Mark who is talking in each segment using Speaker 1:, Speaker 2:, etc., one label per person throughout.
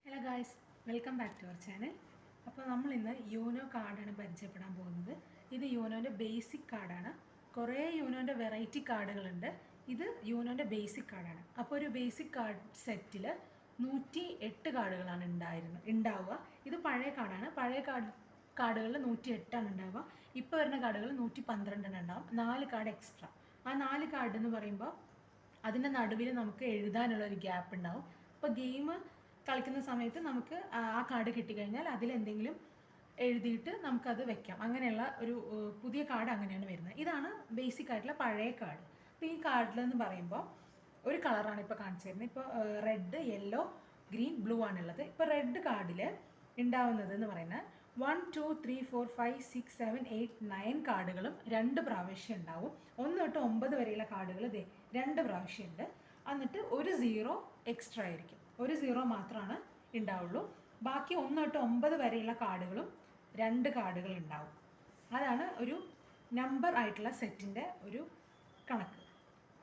Speaker 1: Hello guys, welcome back to our channel. അപ്പോൾ നമ്മൾ ഇന്ന് യൂനോ കാർഡാണ് പരിചയപ്പെടാൻ പോകുന്നത്. ഇത് യൂനോൻ്റെ ബേസിക് കാർഡാണ്. കുറേ യൂനോൻ്റെ വെറൈറ്റി കാർഡുകളുണ്ട്. ഇത് യൂനോൻ്റെ ബേസിക് കാർഡാണ്. അപ്പോൾ ഒരു ബേസിക് കാർഡ് സെറ്റിൽ 108 കാർഡുകളാണ് ഉണ്ടാവുക. ഇത് പഴയ കാർഡാണ്. പഴയ കാർഡുകളിൽ 108 ഉണ്ടാവുക. ഇപ്പോൾ വരുന്ന കാർഡുകൾ 112 ഉണ്ടാവും. 4 കാർഡ് എക്സ്ട്രാ. ആ 4 കാർഡ് എന്ന് പറയുമ്പോൾ അതിൻ്റെ നടുവിൽ നമുക്ക് എഴുതാനുള്ള ഒരു ഗ്യാപ്പ് ഉണ്ടാവും. അപ്പോൾ ഗെയിം കളിക്കുന്ന സമയത്ത് നമുക്ക് ആ കാർഡ് കിട്ടിക്കഴിഞ്ഞാൽ അതിലെന്തെങ്കിലും എഴുതിയിട്ട് നമുക്കത് വെക്കാം. അങ്ങനെയുള്ള ഒരു പുതിയ കാർഡ് അങ്ങനെയാണ് വരുന്നത്. ഇതാണ് ബേസിക് ആയിട്ടുള്ള പഴയ കാർഡ്. അപ്പോൾ ഈ കാർഡിലെന്ന് പറയുമ്പോൾ ഒരു കളറാണ് ഇപ്പോൾ കാണിച്ചു തരുന്നത്. ഇപ്പോൾ റെഡ്, യെല്ലോ, ഗ്രീൻ, ബ്ലൂ ആണുള്ളത്. ഇപ്പോൾ റെഡ് കാർഡിൽ ഉണ്ടാവുന്നത് എന്ന് പറയുന്നത് 1 2 3 4 5 6 7 8 9 കാർഡുകളും 2 പ്രാവശ്യം ഉണ്ടാവും. 1 തൊട്ട് 9 വരെയുള്ള കാർഡുകൾ 2 പ്രാവശ്യം ഉണ്ട്. എന്നിട്ട് ഒരു 0 എക്സ്ട്രാ ആയിരിക്കും. ഒരു 0 മാത്രമാണ് ഉണ്ടാവുള്ളൂ. ബാക്കി 1 തൊട്ട് 9 വരെയുള്ള കാർഡുകളും 2 കാർഡുകൾ ഉണ്ടാവും. അതാണ് ഒരു നമ്പർ ആയിട്ടുള്ള സെറ്റിൻ്റെ ഒരു കണക്ക്.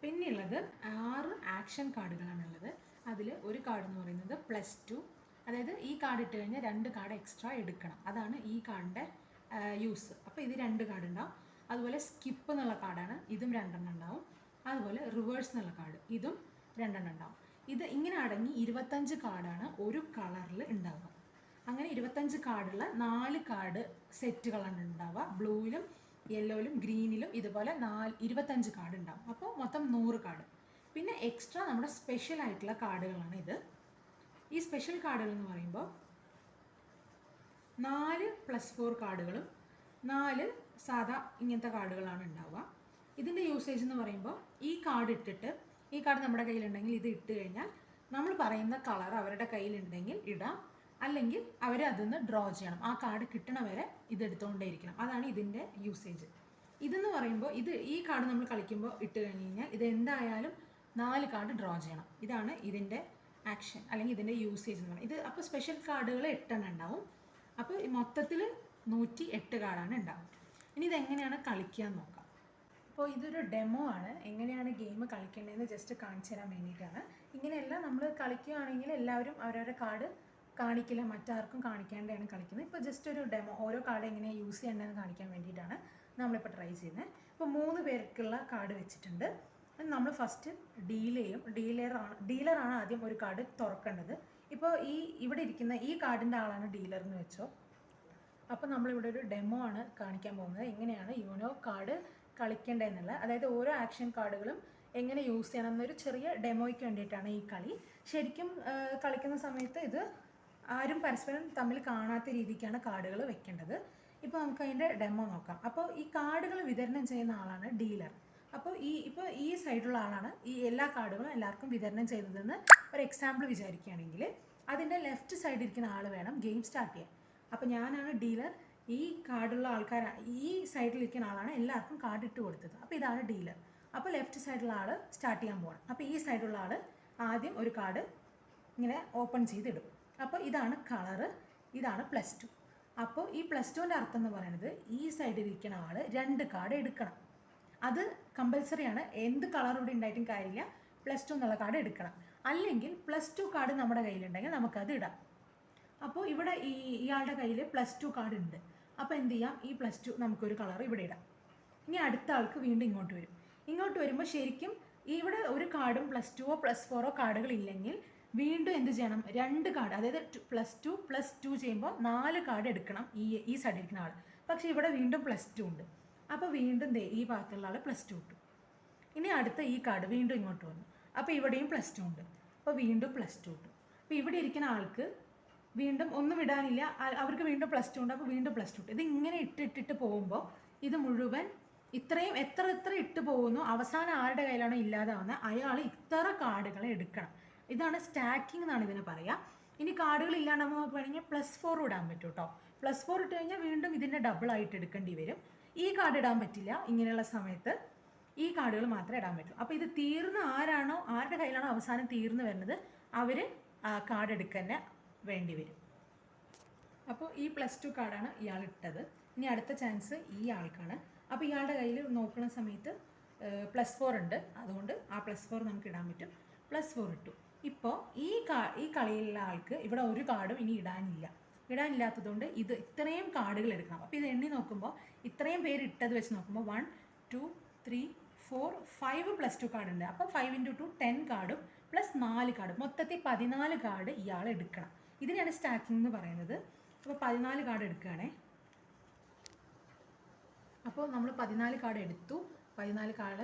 Speaker 1: പിന്നെയുള്ളത് 6 ആക്ഷൻ കാർഡുകളാണുള്ളത്. അതിൽ ഒരു കാർഡ് എന്ന് പറയുന്നത് +2, അതായത് ഈ കാർഡ് ഇട്ട് കഴിഞ്ഞാൽ 2 കാർഡ് എക്സ്ട്രാ എടുക്കണം. അതാണ് ഈ കാർഡിൻ്റെ യൂസ്. അപ്പോൾ ഇത് 2 കാർഡ് ഉണ്ടാവും. അതുപോലെ സ്കിപ്പ് എന്നുള്ള കാർഡാണ്, ഇതും 2 ഉണ്ടാവും. അതുപോലെ റിവേഴ്സ് എന്നുള്ള കാർഡ്, ഇതും 2 ഉണ്ടാവും. ഇത് ഇങ്ങനെ അടങ്ങി 25 കാർഡാണ് ഒരു കളറിൽ ഉണ്ടാവുക. അങ്ങനെ 25 കാർഡുള്ള 4 കാർഡ് സെറ്റുകളാണ് ഉണ്ടാവുക. ബ്ലൂവിലും യെല്ലോയിലും ഗ്രീനിലും ഇതുപോലെ 25 കാർഡ് ഉണ്ടാവും. അപ്പോൾ മൊത്തം 100 കാർഡ്. പിന്നെ എക്സ്ട്രാ നമ്മുടെ സ്പെഷ്യൽ ആയിട്ടുള്ള കാർഡുകളാണ് ഇത്. ഈ സ്പെഷ്യൽ കാർഡുകൾ എന്ന് പറയുമ്പോൾ 4 +4 കാർഡുകളും 4 സാധാ ഇങ്ങനത്തെ കാർഡുകളാണ് ഉണ്ടാവുക. ഇതിൻ്റെ യൂസേജ് എന്ന് പറയുമ്പോൾ ഈ കാർഡ് ഇട്ടിട്ട്, ഈ കാർഡ് നമ്മുടെ കയ്യിലുണ്ടെങ്കിൽ ഇത് ഇട്ട് കഴിഞ്ഞാൽ നമ്മൾ പറയുന്ന കളർ അവരുടെ കയ്യിലുണ്ടെങ്കിൽ ഇടാം, അല്ലെങ്കിൽ അവർ അതിന്ന് ഡ്രോ ചെയ്യണം. ആ കാർഡ് കിട്ടണ വരെ ഇത് എടുത്തുകൊണ്ടേ ഇരിക്കണം. അതാണ് ഇതിൻ്റെ യൂസേജ്. ഇതെന്ന് പറയുമ്പോൾ ഈ കാർഡ് നമ്മൾ കളിക്കുമ്പോൾ ഇട്ട് കഴിഞ്ഞ് കഴിഞ്ഞാൽ ഇത് എന്തായാലും 4 കാർഡ് ഡ്രോ ചെയ്യണം. ഇതാണ് ഇതിൻ്റെ ആക്ഷൻ അല്ലെങ്കിൽ ഇതിൻ്റെ യൂസേജ് എന്ന് പറയുന്നത്. ഇത് അപ്പോൾ സ്പെഷ്യൽ കാർഡുകൾ 8 ഉണ്ടാവും. അപ്പോൾ മൊത്തത്തിൽ 108 കാർഡാണ് ഉണ്ടാവുക. ഇനി ഇതെങ്ങനെയാണ് കളിക്കുക എന്ന് നോക്കാം. അപ്പോൾ ഇതൊരു ഡെമോ ആണ്. എങ്ങനെയാണ് ഗെയിം കളിക്കേണ്ടതെന്ന് ജസ്റ്റ് കാണിച്ചു തരാൻ വേണ്ടിയിട്ടാണ്. ഇങ്ങനെയല്ല, നമ്മൾ കളിക്കുകയാണെങ്കിൽ എല്ലാവരും അവരവരുടെ കാർഡ് കാണിക്കില്ല, മറ്റാർക്കും കാണിക്കാണ്ടാണ് കളിക്കുന്നത്. ഇപ്പോൾ ജസ്റ്റ് ഒരു ഡെമോ, ഓരോ കാർഡ് എങ്ങനെയാണ് യൂസ് ചെയ്യേണ്ടതെന്ന് കാണിക്കാൻ വേണ്ടിയിട്ടാണ് നമ്മളിപ്പോൾ ട്രൈ ചെയ്യുന്നത്. ഇപ്പോൾ 3 പേർക്കുള്ള കാർഡ് വെച്ചിട്ടുണ്ട്. നമ്മൾ ഫസ്റ്റ് ഡീൽ ചെയ്യും. ഡീലറാണ് ആദ്യം ഒരു കാർഡ് തുറക്കേണ്ടത്. ഇപ്പോൾ ഇവിടെ ഇരിക്കുന്ന ഈ കാർഡിൻ്റെ ആളാണ് ഡീലർ എന്ന് വെച്ചോ. അപ്പോൾ നമ്മളിവിടെ ഒരു ഡെമോ ആണ് കാണിക്കാൻ പോകുന്നത്, എങ്ങനെയാണ് യൂനോ കാർഡ് കളിക്കേണ്ടതെന്നുള്ള. അതായത് ഓരോ ആക്ഷൻ കാർഡുകളും എങ്ങനെ യൂസ് ചെയ്യണം എന്നൊരു ചെറിയ ഡെമോയ്ക്ക് വേണ്ടിയിട്ടാണ് ഈ കളി. ശരിക്കും കളിക്കുന്ന സമയത്ത് ഇത് ആരും പരസ്പരം തമ്മിൽ കാണാത്ത രീതിക്കാണ് കാർഡുകൾ വെക്കേണ്ടത്. ഇപ്പോൾ നമുക്ക് അതിൻ്റെ ഡെമോ നോക്കാം. അപ്പോൾ ഈ കാർഡുകൾ വിതരണം ചെയ്യുന്ന ആളാണ് ഡീലർ. അപ്പോൾ ഈ സൈഡിലുള്ള ആളാണ് ഈ എല്ലാ കാർഡുകളും എല്ലാവർക്കും വിതരണം ചെയ്തതെന്ന് ഒരു എക്സാമ്പിൾ വിചാരിക്കുകയാണെങ്കിൽ അതിൻ്റെ ലെഫ്റ്റ് സൈഡിൽ ഇരിക്കുന്ന ആൾ വേണം ഗെയിം സ്റ്റാർട്ട് ചെയ്യാൻ. അപ്പോൾ ഞാനാണ് ഡീലർ. ഈ കാർഡുള്ള ആൾക്കാരാണ്, ഈ സൈഡിലിരിക്കുന്ന ആളാണ് എല്ലാവർക്കും കാർഡ് ഇട്ട് കൊടുത്തത്. അപ്പോൾ ഇതാണ് ഡീലർ. അപ്പോൾ ലെഫ്റ്റ് സൈഡിലുള്ള ആൾ സ്റ്റാർട്ട് ചെയ്യാൻ പോകണം. അപ്പോൾ ഈ സൈഡിലുള്ള ആൾ ആദ്യം ഒരു കാർഡ് ഇങ്ങനെ ഓപ്പൺ ചെയ്തിടും. അപ്പോൾ ഇതാണ് കളറ്, ഇതാണ് +2. അപ്പോൾ ഈ +2ൻ്റെ അർത്ഥം എന്ന് പറയുന്നത് ഈ സൈഡിലിരിക്കുന്ന ആൾ 2 കാർഡ് എടുക്കണം. അത് കമ്പൽസറിയാണ്. എന്ത് കളർ ഇവിടെ ഉണ്ടായിട്ടും കാര്യമില്ല, +2 എന്നുള്ള കാർഡ് എടുക്കണം. അല്ലെങ്കിൽ +2 കാർഡ് നമ്മുടെ കയ്യിലുണ്ടെങ്കിൽ നമുക്കത് ഇടാം. അപ്പോൾ ഇവിടെ ഇയാളുടെ കയ്യിൽ +2 കാർഡ് ഉണ്ട്. അപ്പോൾ എന്ത് ചെയ്യാം, ഈ +2 നമുക്കൊരു കളർ ഇവിടെ ഇടാം. ഇനി അടുത്ത ആൾക്ക് വീണ്ടും ഇങ്ങോട്ട് വരും. ഇങ്ങോട്ട് വരുമ്പോൾ ശരിക്കും ഇവിടെ ഒരു കാർഡും +2ഓ +4ഓ കാർഡുകൾ ഇല്ലെങ്കിൽ വീണ്ടും എന്ത് ചെയ്യണം, 2 കാർഡ്, അതായത് +2 +2 ചെയ്യുമ്പോൾ 4 കാർഡ് എടുക്കണം ഈ സൈഡിൽ ഇരിക്കുന്ന ആൾ. പക്ഷേ ഇവിടെ വീണ്ടും +2 ഉണ്ട്. അപ്പോൾ വീണ്ടും ഈ ഭാഗത്തുള്ള ആൾ +2 ഇട്ടു. ഇനി അടുത്ത ഈ കാർഡ് വീണ്ടും ഇങ്ങോട്ട് വന്നു. അപ്പോൾ ഇവിടെയും +2 ഉണ്ട്. അപ്പോൾ വീണ്ടും +2 ഇട്ടു. അപ്പോൾ ഇവിടെ ഇരിക്കുന്ന ആൾക്ക് വീണ്ടും ഒന്നും ഇടാനില്ല, അവർക്ക് വീണ്ടും +2 ഉണ്ട്. അപ്പോൾ വീണ്ടും +2 ഇട്ടു. ഇത് ഇങ്ങനെ ഇട്ടിട്ട് പോകുമ്പോൾ ഇത് മുഴുവൻ ഇത്രയും എത്ര ഇട്ട് പോകുന്നു, അവസാനം ആരുടെ കയ്യിലാണോ ഇല്ലാതാവുന്നത് അയാൾ ഇത്ര കാർഡുകളെ എടുക്കണം. ഇതാണ് സ്റ്റാക്കിംഗ് എന്നാണ് ഇതിനെ പറയുക. ഇനി കാർഡുകൾ ഇല്ലാണ്ടാകുമ്പോൾ നമുക്ക് വേണമെങ്കിൽ +4 ഇടാൻ പറ്റും കേട്ടോ. +4 ഇട്ട് കഴിഞ്ഞാൽ വീണ്ടും ഇതിൻ്റെ ഡബിൾ ആയിട്ട് എടുക്കേണ്ടി വരും. ഈ കാർഡ് ഇടാൻ പറ്റില്ല. ഇങ്ങനെയുള്ള സമയത്ത് ഈ കാർഡുകൾ മാത്രമേ ഇടാൻ പറ്റൂ. അപ്പോൾ ഇത് തീർന്ന് ആരുടെ കയ്യിലാണോ അവസാനം തീർന്ന് വരുന്നത് അവർ കാർഡ് എടുക്കാൻ വേണ്ടി വരും. അപ്പോൾ ഈ +2 കാർഡാണ് ഇയാൾ ഇട്ടത്. ഇനി അടുത്ത ചാൻസ് ഈ ആൾക്കാണ്. അപ്പോൾ ഇയാളുടെ കയ്യിൽ നോക്കുന്ന സമയത്ത് +4 ഉണ്ട്. അതുകൊണ്ട് ആ +4 നമുക്ക് ഇടാൻ പറ്റും. +4 ഇട്ടു. ഇപ്പോൾ ഈ കളിയിലുള്ള ആൾക്ക് ഇവിടെ ഒരു കാർഡും ഇനി ഇടാനില്ലാത്തതുകൊണ്ട് ഇത് ഇത്രയും കാർഡുകൾ എടുക്കണം. അപ്പോൾ ഇത് എണ്ണി നോക്കുമ്പോൾ ഇത്രയും പേര് ഇട്ടത് വെച്ച് നോക്കുമ്പോൾ 1 2 3 4 5 +2 കാർഡ് ഉണ്ട്. അപ്പോൾ 5 × 2 10 കാർഡും പ്ലസ് 4 കാർഡ്, മൊത്തത്തിൽ 14 കാർഡ് ഇയാൾ എടുക്കണം. ഇതിനാണ് സ്റ്റാക്കിംഗ് എന്ന് പറയുന്നത്. അപ്പോൾ 14 കാർഡ് എടുക്കുകയാണേ. അപ്പോൾ നമ്മൾ 14 കാർഡ് എടുത്തു, 14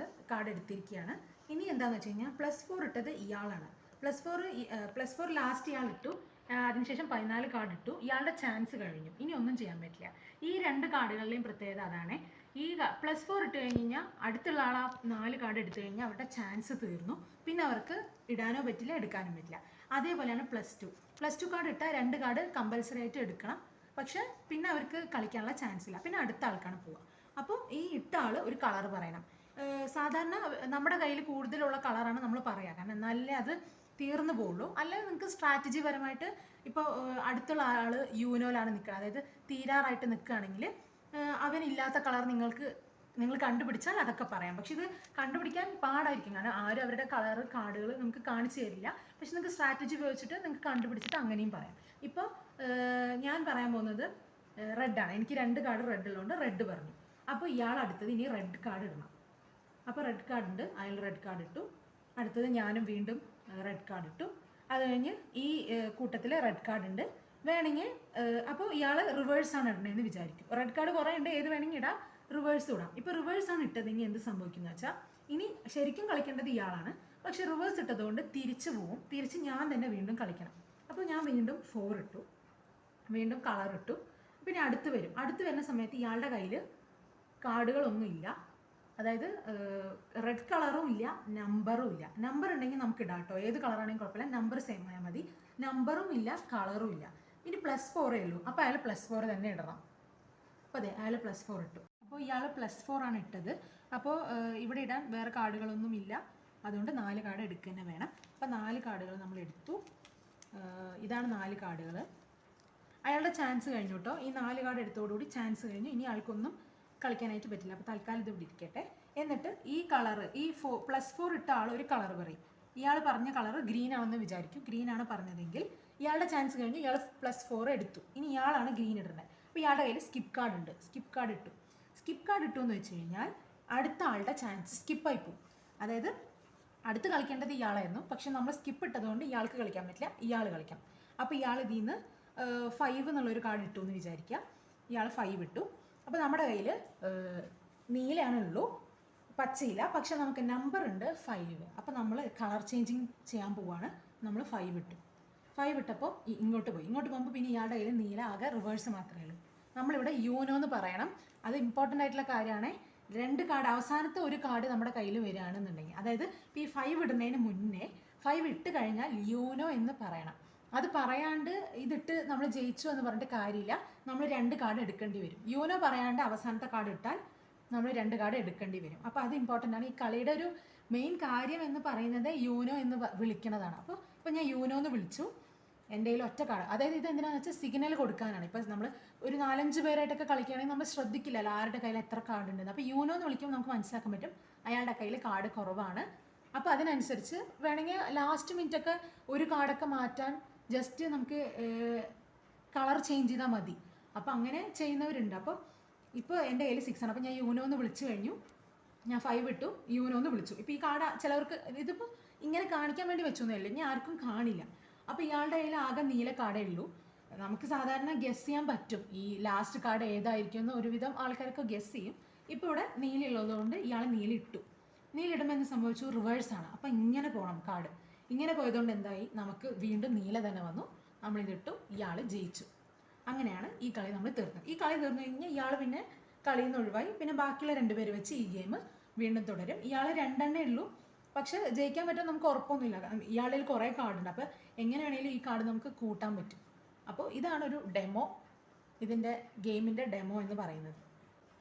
Speaker 1: കാർഡ് എടുത്തിരിക്കുകയാണ്. ഇനി എന്താണെന്ന് വെച്ച് കഴിഞ്ഞാൽ +4 ഇട്ടത് ഇയാളാണ്. +4 ലാസ്റ്റ് ഇയാൾ ഇട്ടു, അതിനുശേഷം 14 കാർഡ് ഇട്ടു. ഇയാളുടെ ചാൻസ് കഴിഞ്ഞു, ഇനി ഒന്നും ചെയ്യാൻ പറ്റില്ല. ഈ 2 കാർഡുകളുടെയും പ്രത്യേകത അതാണ്. ഈ +4 ഇട്ട് കഴിഞ്ഞ് കഴിഞ്ഞാൽ അടുത്തുള്ള ആൾ ആ 4 കാർഡ് എടുത്തു കഴിഞ്ഞാൽ അവരുടെ ചാൻസ് തീർന്നു. പിന്നെ അവർക്ക് ഇടാനോ പറ്റില്ല, എടുക്കാനും പറ്റില്ല. അതേപോലെയാണ് +2 കാർഡ് ഇട്ടാൽ 2 കാർഡ് കമ്പൽസറി ആയിട്ട് എടുക്കണം. പക്ഷെ പിന്നെ അവർക്ക് കളിക്കാനുള്ള ചാൻസ് ഇല്ല, പിന്നെ അടുത്ത ആൾക്കാണ് പോവുക. അപ്പോൾ ഈ ഇട്ട ആൾ ഒരു കളർ പറയണം. സാധാരണ നമ്മുടെ കയ്യിൽ കൂടുതലുള്ള കളറാണ് നമ്മൾ പറയുക, കാരണം എന്നാലേ അത് തീർന്നു പോകുള്ളൂ. അല്ലെങ്കിൽ നിങ്ങൾക്ക് സ്ട്രാറ്റജി പരമായിട്ട് ഇപ്പോൾ അടുത്തുള്ള ആൾ യൂനോയിലാണ് നിൽക്കുക, അതായത് തീരാറായിട്ട് നിൽക്കുകയാണെങ്കിൽ അവനില്ലാത്ത കളർ നിങ്ങൾ കണ്ടുപിടിച്ചാൽ അതൊക്കെ പറയാം. പക്ഷെ ഇത് കണ്ടുപിടിക്കാൻ പാടായിരിക്കും, കാരണം ആരും അവരുടെ കാർഡുകൾ നമുക്ക് കാണിച്ചു തരില്ല. പക്ഷെ നിങ്ങൾക്ക് സ്ട്രാറ്റജി ഉപയോഗിച്ചിട്ട് നിങ്ങൾക്ക് കണ്ടുപിടിച്ചിട്ട് അങ്ങനെയും പറയാം. ഇപ്പോൾ ഞാൻ പറയാൻ പോകുന്നത് റെഡാണ്. എനിക്ക് 2 കാർഡ് റെഡ് ഉള്ളതുകൊണ്ട് റെഡ് പറഞ്ഞു. അപ്പോൾ ഇയാൾ അടുത്തത് ഇനി റെഡ് കാർഡ് ഇടണം. അപ്പോൾ റെഡ് കാർഡ് ഉണ്ട്, അയാൾ റെഡ് കാർഡ് ഇട്ടു. അടുത്തത് ഞാനും വീണ്ടും റെഡ് കാർഡ് ഇട്ടു. അത് കഴിഞ്ഞ് ഈ കൂട്ടത്തിൽ റെഡ് കാർഡ് ഉണ്ട്. വേണമെങ്കിൽ അപ്പോൾ ഇയാൾ റിവേഴ്സാണ് ഇടണതെന്ന് വിചാരിക്കും. റെഡ് കാർഡ് കുറേ ഉണ്ട്, ഏത് വേണമെങ്കിൽ ഇടാം, റിവേഴ്സ് ഇടാം. ഇപ്പോൾ റിവേഴ്സാണ് ഇട്ടതെങ്കിൽ എന്ത് സംഭവിക്കുന്നത് വെച്ചാൽ ഇനി ശരിക്കും കളിക്കേണ്ടത് ഇയാളാണ്. പക്ഷെ റിവേഴ്സ് ഇട്ടതുകൊണ്ട് തിരിച്ചു പോവും, തിരിച്ച് ഞാൻ തന്നെ വീണ്ടും കളിക്കണം. അപ്പോൾ ഞാൻ വീണ്ടും 4 ഇട്ടു, വീണ്ടും കളർ ഇട്ടു. പിന്നെ അടുത്ത് വരുന്ന സമയത്ത് ഇയാളുടെ കയ്യിൽ കാർഡുകളൊന്നും ഇല്ല, അതായത് റെഡ് കളറും ഇല്ല, നമ്പറും ഇല്ല. നമ്പർ ഉണ്ടെങ്കിൽ നമുക്ക് ഇടാം കേട്ടോ, ഏത് കളറാണെങ്കിലും കുഴപ്പമില്ല, നമ്പർ സെയിം ആയാൽ മതി. നമ്പറും ഇല്ല, കളറും ഇല്ല. ഇനി +4 ഉള്ളൂ, അപ്പോൾ അയാൾ +4 തന്നെ ഇടണം. അപ്പോൾ അതെ, അയാൾ +4 ഇട്ടു. അപ്പോൾ ഇയാൾ +4 ആണ് ഇട്ടത്. അപ്പോൾ ഇവിടെ ഇടാൻ വേറെ കാർഡുകളൊന്നും ഇല്ല, അതുകൊണ്ട് 4 കാർഡ് എടുക്കുക തന്നെ വേണം. അപ്പോൾ 4 കാർഡുകൾ നമ്മൾ എടുത്തു. ഇതാണ് 4 കാർഡുകൾ. അയാളുടെ ചാൻസ് കഴിഞ്ഞു കേട്ടോ. ഈ 4 കാർഡ് എടുത്തോടുകൂടി ചാൻസ് കഴിഞ്ഞു. ഇനി ആൾക്കൊന്നും കളിക്കാനായിട്ട് പറ്റില്ല. അപ്പോൾ തൽക്കാലം ഇത് ഇവിടെ ഇരിക്കട്ടെ. എന്നിട്ട് ഈ കളറ്, ഈ +4 ഇട്ട ആൾ ഒരു കളർ പറയും. ഇയാൾ പറഞ്ഞ കളർ ഗ്രീൻ ആണെന്ന് വിചാരിക്കും. ഗ്രീൻ ആണ് പറഞ്ഞതെങ്കിൽ ഇയാളുടെ ചാൻസ് കഴിഞ്ഞു, ഇയാൾ +4 എടുത്തു. ഇനി ഇയാളാണ് ഗ്രീൻ ഇടുന്നത്. അപ്പോൾ ഇയാളുടെ കയ്യിൽ സ്കിപ്പ് കാർഡ് ഉണ്ട്, സ്കിപ്പ് കാർഡ് ഇട്ടു. സ്കിപ്പ് കാർഡ് ഇട്ടു എന്ന് വെച്ച് കഴിഞ്ഞാൽ അടുത്ത ആളുടെ ചാൻസ് സ്കിപ്പായി പോകും. അതായത് അടുത്ത് കളിക്കേണ്ടത് ഇയാളായിരുന്നു, പക്ഷെ നമ്മൾ സ്കിപ്പ് ഇട്ടതുകൊണ്ട് ഇയാൾക്ക് കളിക്കാൻ പറ്റില്ല, ഇയാൾ കളിക്കാം. അപ്പോൾ ഇയാൾ ഇതിൽ നിന്ന് 5 എന്നുള്ളൊരു കാർഡ് ഇട്ടു എന്ന് വിചാരിക്കുക. ഇയാൾ 5 ഇട്ടു. അപ്പോൾ നമ്മുടെ കയ്യിൽ നീലയാണുള്ളൂ, പച്ചയില്ല. പക്ഷെ നമുക്ക് നമ്പർ ഉണ്ട് 5. അപ്പോൾ നമ്മൾ കളർ ചേഞ്ചിങ് ചെയ്യാൻ പോവുകയാണ്. നമ്മൾ 5 ഇട്ടു. 5 ഇട്ടപ്പോൾ ഇങ്ങോട്ട് പോകുമ്പോൾ പിന്നെ ഇയാളുടെ കയ്യിൽ നീല ആകെ റിവേഴ്സ് മാത്രമേ ഉള്ളൂ. നമ്മളിവിടെ യൂനോ എന്ന് പറയണം. അത് ഇമ്പോർട്ടൻ്റ് ആയിട്ടുള്ള കാര്യമാണ്. 2 കാർഡ്, അവസാനത്തെ ഒരു കാർഡ് നമ്മുടെ കയ്യിൽ വരികയാണെന്നുണ്ടെങ്കിൽ, അതായത് ഈ 5 ഇടുന്നതിന് മുന്നേ 5 ഇട്ട് കഴിഞ്ഞാൽ യൂനോ എന്ന് പറയണം. അത് പറയാണ്ട് ഇതിട്ട് നമ്മൾ ജയിച്ചു എന്ന് പറഞ്ഞിട്ട് കാര്യമില്ല, നമ്മൾ 2 കാർഡ് എടുക്കേണ്ടി വരും. യൂനോ പറയാണ്ട് അവസാനത്തെ കാർഡ് ഇട്ടാൽ നമ്മൾ 2 കാർഡ് എടുക്കേണ്ടി വരും. അപ്പോൾ അത് ഇമ്പോർട്ടൻ്റ് ആണ്. ഈ കളിയുടെ ഒരു മെയിൻ കാര്യം എന്ന് പറയുന്നത് യൂനോ എന്ന് വിളിക്കുന്നതാണ്. അപ്പോൾ ഞാൻ യൂനോ എന്ന് വിളിച്ചു. എൻ്റെ കയ്യിൽ ഒറ്റ കാർഡ്, അതായത് ഇത് എന്തിനാണെന്ന് വെച്ചാൽ സിഗ്നൽ കൊടുക്കാനാണ്. ഇപ്പോൾ നമ്മൾ ഒരു 4-5 പേരായിട്ടൊക്കെ കളിക്കുകയാണെങ്കിൽ നമ്മൾ ശ്രദ്ധിക്കില്ലല്ലോ ആരുടെ കയ്യിൽ എത്ര കാർഡ് ഉണ്ടെന്ന്. അപ്പോൾ യൂനോ എന്ന് വിളിക്കുമ്പോൾ നമുക്ക് മനസ്സിലാക്കാൻ പറ്റും അയാളുടെ കയ്യിൽ കാർഡ് കുറവാണ്. അപ്പോൾ അതിനനുസരിച്ച് വേണമെങ്കിൽ ലാസ്റ്റ് മിനിറ്റൊക്കെ ഒരു കാർഡൊക്കെ മാറ്റാൻ ജസ്റ്റ് നമുക്ക് കളർ ചേഞ്ച് ചെയ്താൽ മതി. അപ്പോൾ അങ്ങനെ ചെയ്യുന്നവരുണ്ട്. അപ്പോൾ ഇപ്പോൾ എൻ്റെ കയ്യിൽ 6 ആണ്. അപ്പോൾ ഞാൻ യൂനോ എന്ന് വിളിച്ചു കഴിഞ്ഞു. ഞാൻ 5 ഇട്ടു, യൂനോ എന്ന് വിളിച്ചു. ഇപ്പോൾ ഈ കാർഡ് ചിലവർക്ക് ഇതിപ്പോൾ ഇങ്ങനെ കാണിക്കാൻ വേണ്ടി വെച്ചൊന്നുമില്ല, ഇനി ആർക്കും കാണില്ല. അപ്പോൾ ഇയാളുടെ കയ്യിൽ ആകെ നീല കാർഡേ ഉള്ളൂ. നമുക്ക് സാധാരണ ഗസ് ചെയ്യാൻ പറ്റും ഈ ലാസ്റ്റ് കാർഡ് ഏതായിരിക്കും എന്ന്. ഒരുവിധം ആൾക്കാരൊക്കെ ഗസ് ചെയ്യും. ഇപ്പോൾ ഇവിടെ നീലയുള്ളതുകൊണ്ട് ഇയാൾ നീല ഇട്ടു. നീല ഇടുമ്പോൾ എന്ത് സംഭവിച്ചു? റിവേഴ്സാണ്. അപ്പോൾ ഇങ്ങനെ പോകണം കാർഡ്. ഇങ്ങനെ പോയതുകൊണ്ട് എന്തായി, നമുക്ക് വീണ്ടും നീല തന്നെ വന്നു. നമ്മളിതിട്ടു, ഇയാൾ ജയിച്ചു. അങ്ങനെയാണ് ഈ കളി നമ്മൾ തീർന്നത്. ഈ കളി തീർന്നു കഴിഞ്ഞാൽ ഇയാൾ പിന്നെ കളിയിൽ നിന്ന് ഒഴിവായി. പിന്നെ ബാക്കിയുള്ള 2 പേര് വെച്ച് ഈ ഗെയിം വീണ്ടും തുടരും. ഇയാൾ 2 എണ്ണേ ഉള്ളൂ, പക്ഷെ ജയിക്കാൻ പറ്റും നമുക്ക് ഉറപ്പൊന്നുമില്ല. ഇയാളിൽ കുറേ കാർഡുണ്ട്. അപ്പോൾ എങ്ങനെ വേണമെങ്കിലും ഈ കാർഡ് നമുക്ക് കൂട്ടാൻ പറ്റും. അപ്പോൾ ഇതാണൊരു ഡെമോ, ഇതിൻ്റെ ഗെയിമിൻ്റെ ഡെമോ എന്ന് പറയുന്നത്.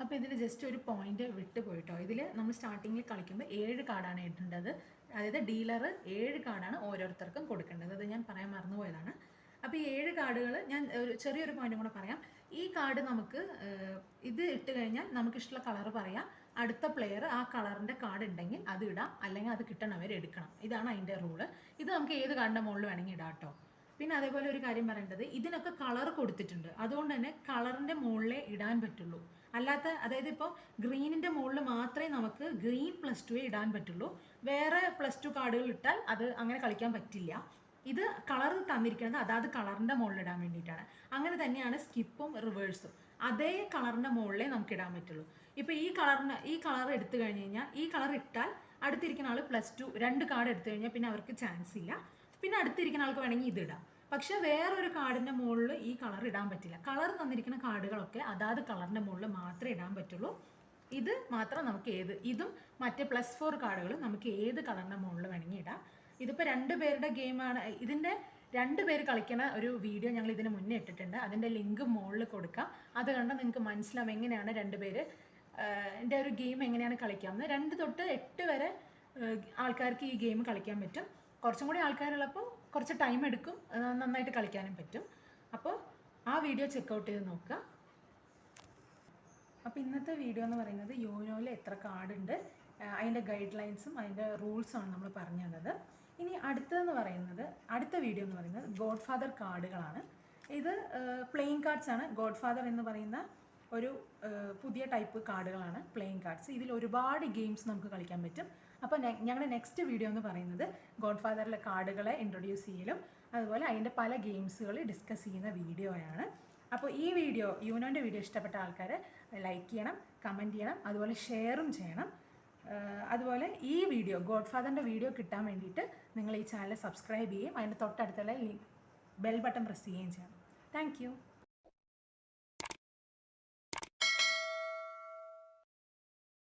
Speaker 1: അപ്പോൾ ഇതിൽ ജസ്റ്റ് ഒരു പോയിന്റ് വിട്ട് പോയിട്ടോ. ഇതിൽ നമ്മൾ സ്റ്റാർട്ടിങ്ങിൽ കളിക്കുമ്പോൾ 7 കാർഡാണ് ഇടേണ്ടത്. അതായത് ഡീലർ 7 കാർഡാണ് ഓരോരുത്തർക്കും കൊടുക്കേണ്ടത്. അത് ഞാൻ പറയാൻ മറന്നുപോയതാണ്. അപ്പോൾ ഈ 7 കാർഡുകൾ ഞാൻ ഒരു ചെറിയൊരു പോയിന്റും കൂടെ പറയാം. ഈ കാർഡ് നമുക്ക് ഇത് ഇട്ട് കഴിഞ്ഞാൽ നമുക്കിഷ്ടമുള്ള കളർ പറയാം. അടുത്ത പ്ലെയർ ആ കളറിൻ്റെ കാർഡ് ഉണ്ടെങ്കിൽ അത് ഇടാം, അല്ലെങ്കിൽ അത് കിട്ടണവർ എടുക്കണം. ഇതാണ് അതിൻ്റെ റൂള്. ഇത് നമുക്ക് ഏത് കാർഡിൻ്റെ മുകളിൽ വേണമെങ്കിൽ ഇടാം കേട്ടോ. പിന്നെ അതേപോലെ ഒരു കാര്യം പറയേണ്ടത്, ഇതിനൊക്കെ കളർ കൊടുത്തിട്ടുണ്ട്, അതുകൊണ്ട് തന്നെ കളറിൻ്റെ മുകളിലേ ഇടാൻ പറ്റുള്ളൂ. അല്ലാത്ത, അതായത് ഇപ്പോൾ ഗ്രീനിൻ്റെ മുകളിൽ മാത്രമേ നമുക്ക് ഗ്രീൻ +2 ഇടാൻ പറ്റുള്ളൂ. വേറെ +2 കാർഡുകൾ ഇട്ടാൽ അത് അങ്ങനെ കളിക്കാൻ പറ്റില്ല. ഇത് കളർ തന്നിരിക്കുന്നത് അതാത് കളറിൻ്റെ മുകളിൽ ഇടാൻ വേണ്ടിയിട്ടാണ്. അങ്ങനെ തന്നെയാണ് സ്കിപ്പും റിവേഴ്സും. അതേ കളറിൻ്റെ മുകളിലേ നമുക്ക് ഇടാൻ പറ്റുള്ളൂ. ഇപ്പോൾ ഈ കളർ എടുത്തു കഴിഞ്ഞ് കഴിഞ്ഞാൽ, ഈ കളർ ഇട്ടാൽ അടുത്തിരിക്കുന്ന ആൾ +2 2 കാർഡ് എടുത്തു കഴിഞ്ഞാൽ പിന്നെ അവർക്ക് ചാൻസ് ഇല്ല. പിന്നെ അടുത്തിരിക്കുന്ന ആൾക്ക് വേണമെങ്കിൽ ഇതിടാം. പക്ഷേ വേറൊരു കാർഡിൻ്റെ മുകളിൽ ഈ കളർ ഇടാൻ പറ്റില്ല. കളർ തന്നിരിക്കുന്ന കാർഡുകളൊക്കെ അതാത് കളറിൻ്റെ മുകളിൽ മാത്രമേ ഇടാൻ പറ്റുള്ളൂ. ഇത് മാത്രം നമുക്ക് ഇതും മറ്റേ +4 കാർഡുകളും നമുക്ക് ഏത് കളറിൻ്റെ മുകളിൽ വേണമെങ്കിൽ ഇടാം. ഇതിപ്പോൾ 2 പേരുടെ ഗെയിമാണ്. ഇതിൻ്റെ 2 പേര് കളിക്കുന്ന ഒരു വീഡിയോ ഞങ്ങൾ ഇതിന് മുന്നേ ഇട്ടിട്ടുണ്ട്. അതിൻ്റെ ലിങ്ക് മുകളിൽ കൊടുക്കാം. അത് കണ്ടാൽ നിങ്ങൾക്ക് മനസ്സിലാവും എങ്ങനെയാണ് 2 പേര് എൻ്റെ ഒരു ഗെയിം എങ്ങനെയാണ് കളിക്കാമെന്ന്. 2 തൊട്ട് 8 വരെ ആൾക്കാർക്ക് ഈ ഗെയിം കളിക്കാൻ പറ്റും. കുറച്ചും കൂടി ആൾക്കാരുള്ളപ്പോൾ കുറച്ച് ടൈം എടുക്കും, നന്നായിട്ട് കളിക്കാനും പറ്റും. അപ്പോൾ ആ വീഡിയോ ചെക്കൗട്ട് ചെയ്ത് നോക്കുക. അപ്പോൾ ഇന്നത്തെ വീഡിയോ എന്ന് പറയുന്നത് യോനോയിൽ എത്ര കാർഡുണ്ട്, അതിൻ്റെ ഗൈഡ് ലൈൻസും അതിൻ്റെ റൂൾസുമാണ് നമ്മൾ പറഞ്ഞു തന്നത്. ഇനി അടുത്ത വീഡിയോ എന്ന് പറയുന്നത് ഗോഡ് ഫാദർ കാർഡുകളാണ്. ഇത് പ്ലേയിങ് കാർഡ്സ് ആണ്. ഗോഡ് ഫാദർ എന്ന് പറയുന്ന ഒരു പുതിയ ടൈപ്പ് കാർഡുകളാണ് പ്ലേയിങ് കാർഡ്സ്. ഇതിൽ ഒരുപാട് ഗെയിംസ് നമുക്ക് കളിക്കാൻ പറ്റും. അപ്പോൾ ഞങ്ങളുടെ നെക്സ്റ്റ് വീഡിയോ എന്ന് പറയുന്നത് ഗോഡ് ഫാദറിലെ കാർഡുകളെ ഇൻട്രൊഡ്യൂസ് ചെയ്യലും അതുപോലെ അതിൻ്റെ പല ഗെയിംസുകൾ ഡിസ്കസ് ചെയ്യുന്ന വീഡിയോയാണ്. അപ്പോൾ ഈ വീഡിയോ, യൂനോൻ്റെ വീഡിയോ ഇഷ്ടപ്പെട്ട ആൾക്കാർ ലൈക്ക് ചെയ്യണം, കമൻറ്റ് ചെയ്യണം, അതുപോലെ ഷെയറും ചെയ്യണം. അതുപോലെ ഈ വീഡിയോ, ഗോഡ് ഫാദറിൻ്റെ വീഡിയോ കിട്ടാൻ വേണ്ടിയിട്ട് നിങ്ങൾ ഈ ചാനൽ സബ്സ്ക്രൈബ് ചെയ്യുകയും അതിൻ്റെ തൊട്ടടുത്തുള്ള ബെൽ ബട്ടൺ പ്രസ് ചെയ്യുകയും ചെയ്യണം. Thank you.